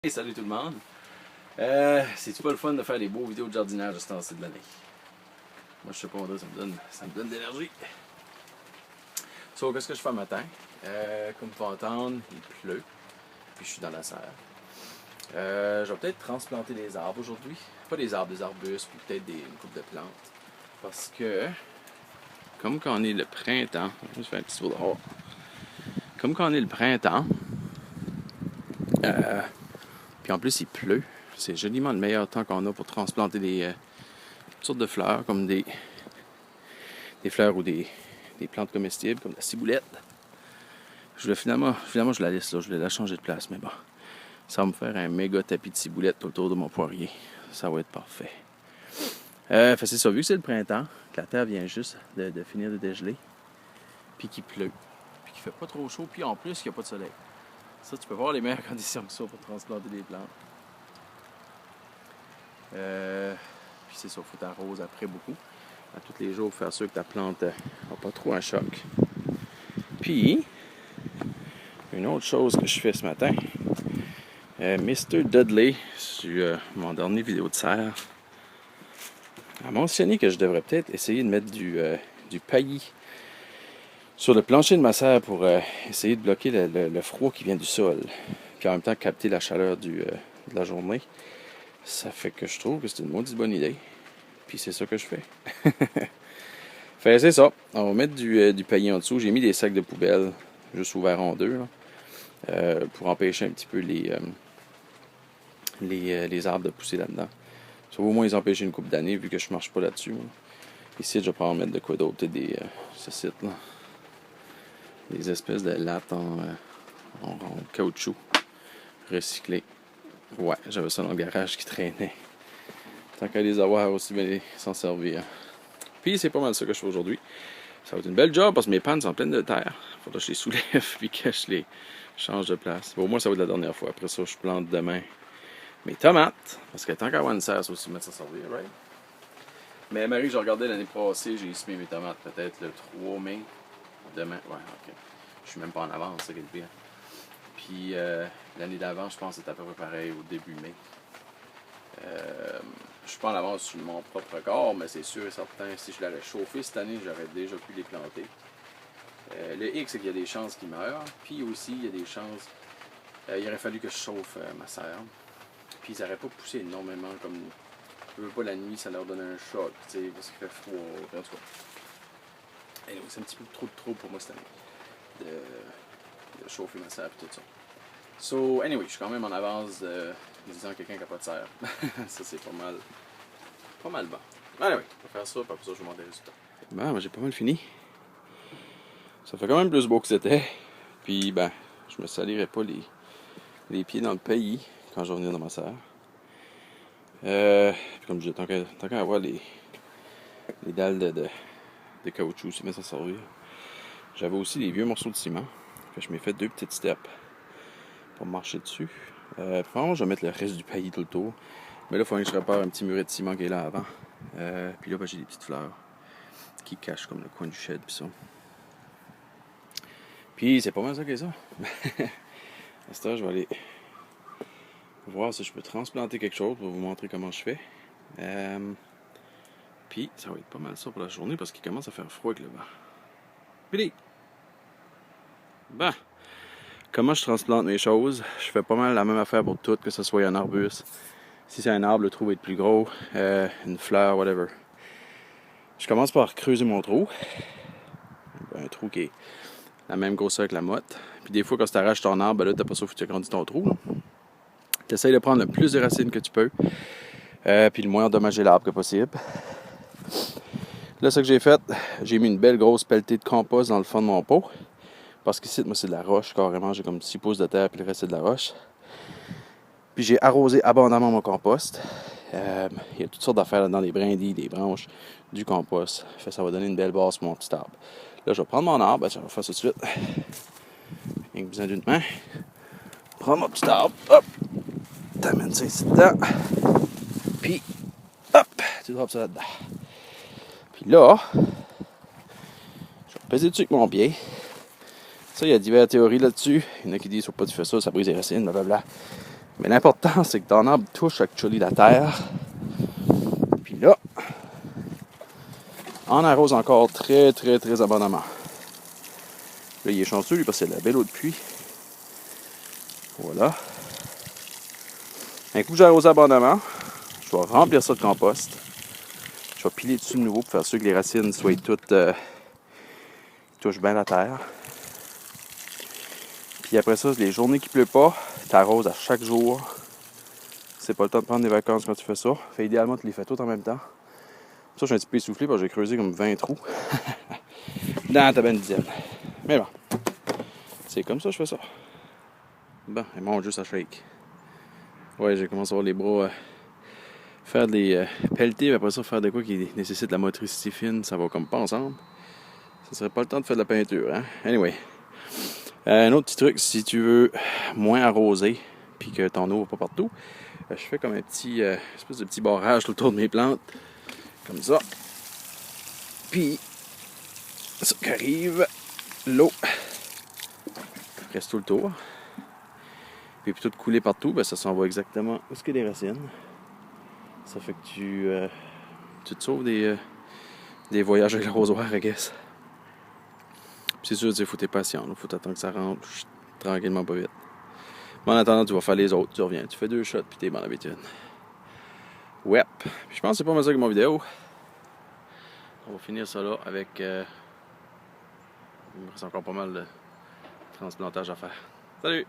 Hey, salut tout le monde! C'est-tu pas le fun de faire des beaux vidéos de jardinage à ce temps-ci de l'année? Moi, je sais pas, ça me donne de l'énergie. So, qu'est-ce que je fais le matin? Comme tu peux entendre, il pleut, puis je suis dans la serre. Je vais peut-être transplanter des arbres aujourd'hui. Pas des arbres, des arbustes, puis peut-être une couple de plantes. Parce que, comme quand on est le printemps, je vais faire un petit tour dehors. Comme quand on est le printemps, puis en plus il pleut, c'est joliment le meilleur temps qu'on a pour transplanter des sortes de fleurs, comme des fleurs ou des plantes comestibles, comme la ciboulette. Je voulais finalement je la laisse là, je voulais la changer de place, mais bon, ça va me faire un méga tapis de ciboulette autour de mon poirier. Ça va être parfait. C'est ça, vu que c'est le printemps, que la terre vient juste de finir de dégeler, puis qu'il pleut, puis qu'il fait pas trop chaud, puis en plus qu'il n'y a pas de soleil. Ça, tu peux voir les meilleures conditions que ça pour transplanter des plantes. Puis c'est ça, il faut t'arroser après beaucoup. À tous les jours, pour faire sûr que ta plante n'a pas trop un choc. Puis, une autre chose que je fais ce matin, Mr. Dudley, sur mon dernier vidéo de serre, a mentionné que je devrais peut-être essayer de mettre du paillis sur le plancher de ma serre pour essayer de bloquer le froid qui vient du sol. Puis en même temps, capter la chaleur de la journée. Ça fait que je trouve que c'est une maudite bonne idée. Puis c'est ça que je fais. C'est ça. On va mettre du paillis en dessous. J'ai mis des sacs de poubelle juste ouverts en deux là, pour empêcher un petit peu les arbres de pousser là-dedans. Ça va au moins les empêcher une couple d'années vu que je marche pas là-dessus. Là. Ici, je vais pas en mettre de quoi d'autre. Peut-être ce site là. Des espèces de lattes en caoutchouc recyclé. Ouais, j'avais ça dans le garage qui traînait. Tant qu'à les avoir aussi, bien s'en servir. Puis c'est pas mal ça que je fais aujourd'hui. Ça va être une belle job parce que mes pannes sont pleines de terre. Faudra que je les soulève puis que je les change de place. Bon, au moins ça va être la dernière fois. Après ça, je plante demain mes tomates. Parce que tant qu'à avoir une serre, ça aussi mettre ça servir, right? Mais Marie, je regardais l'année passée, j'ai semé mes tomates peut-être le 3 mai. Demain, ouais, ok. Je suis même pas en avance, c'est ça qui est le pire. Puis l'année d'avant, je pense que c'était à peu près pareil au début mai. Je suis pas en avance sur mon propre corps, mais c'est sûr et certain, si je l'avais chauffé cette année, j'aurais déjà pu les planter. Le hic, c'est qu'il y a des chances qu'ils meurent. Puis aussi, il y a des chances, il aurait fallu que je chauffe ma serre. Puis ils n'auraient pas poussé énormément comme je veux pas la nuit, ça leur donne un choc, tu sais, parce qu'il fait froid. En tout cas. Anyway, c'est un petit peu trop pour moi cette année de chauffer ma serre et tout ça. So, anyway, je suis quand même en avance disant quelqu'un qui n'a pas de serre. Ça, c'est pas mal bon. Anyway, on va faire ça, puis après ça, je vais vous montrer les résultats. Ben, moi, j'ai pas mal fini. Ça fait quand même plus beau que c'était. Puis, ben, je me salirai pas les pieds dans le paillis quand je vais venir dans ma serre. Puis comme je dis, tant qu'à avoir les dalles de caoutchouc, c'est bien ça servir. J'avais aussi des vieux morceaux de ciment. Fait que je m'ai fait 2 petites steps pour marcher dessus. Franchement, je vais mettre le reste du paillis tout le tour. Mais là, il faut que je répare un petit muret de ciment qui est là avant. Puis là, ben, j'ai des petites fleurs qui cachent comme le coin du shed. Puis ça. Puis c'est pas mal ça que ça. À ce temps, je vais aller voir si je peux transplanter quelque chose pour vous montrer comment je fais. Puis ça va être pas mal ça pour la journée parce qu'il commence à faire froid avec le vent. Puis ben, comment je transplante mes choses? Je fais pas mal la même affaire pour tout, que ce soit un arbuste. Si c'est un arbre, le trou va être plus gros. Une fleur, whatever. Je commence par creuser mon trou. Un trou qui est la même grosseur que la motte. Puis des fois, quand tu arraches ton arbre, ben là, t'as pas ça, faut que tu agrandis ton trou. Tu essaies de prendre le plus de racines que tu peux. Puis le moins endommager l'arbre que possible. Là, ce que j'ai fait, j'ai mis une belle grosse pelletée de compost dans le fond de mon pot. Parce qu'ici, moi, c'est de la roche, carrément. J'ai comme 6 pouces de terre, puis le reste, c'est de la roche. Puis j'ai arrosé abondamment mon compost. Il y a toutes sortes d'affaires là-dedans, des brindilles, des branches, du compost. Ça va donner une belle base pour mon petit arbre. Là, je vais prendre mon arbre. Je vais faire ça tout de suite. Rien que besoin d'une main. Prends mon petit arbre. Hop! T'amènes ça ici dedans. Puis, hop! Tu drops ça là-dedans. Puis là, je vais peser dessus avec mon pied. Ça, il y a diverses théories là-dessus. Il y en a qui disent qu'il ne faut pas que tu fais ça, ça brise les racines, blablabla. Mais l'important, c'est que ton arbre touche actually la terre. Puis là, on arrose encore très, très, très abondamment. Là, il est chanceux, lui, parce que c'est de la belle eau de pluie. Voilà. Un coup que j'ai arrosé abondamment, je vais remplir ça de compost. Je vais piler dessus de nouveau pour faire sûr que les racines soient toutes touchent bien la terre. Puis après ça, les journées qui ne pleut pas, tu arroses à chaque jour. C'est pas le temps de prendre des vacances quand tu fais ça. Fait idéalement, tu les fais toutes en même temps. Ça, je suis un petit peu essoufflé parce que j'ai creusé comme 20 trous dans ta bendizienne. Mais bon, c'est comme ça que je fais ça. Bon, et mon Dieu, ça shake. Ouais, j'ai commencé à avoir les bras faire des pelletés, mais après ça, faire de quoi qui nécessite la motricité fine, ça va comme pas ensemble. Ça serait pas le temps de faire de la peinture, hein? Anyway. Un autre petit truc, si tu veux moins arroser, puis que ton eau va pas partout, je fais comme un petit espèce de petit barrage tout autour de mes plantes. Comme ça. Puis, ça qui arrive, l'eau reste tout le tour. Puis plutôt de couler partout, ben ça s'en va exactement où est-ce qu'il y a des racines. Ça fait que tu te sauves des voyages avec l'arrosoir, I guess. Puis c'est sûr, il faut être patient. Il faut attendre que ça rentre tranquillement, pas vite. Mais en attendant, tu vas faire les autres. Tu reviens, tu fais 2 shots, puis t'es bon d'habitude. Ouais. Puis je pense que c'est pas mal ça que mon vidéo. On va finir ça là avec... il me reste encore pas mal de transplantage à faire. Salut!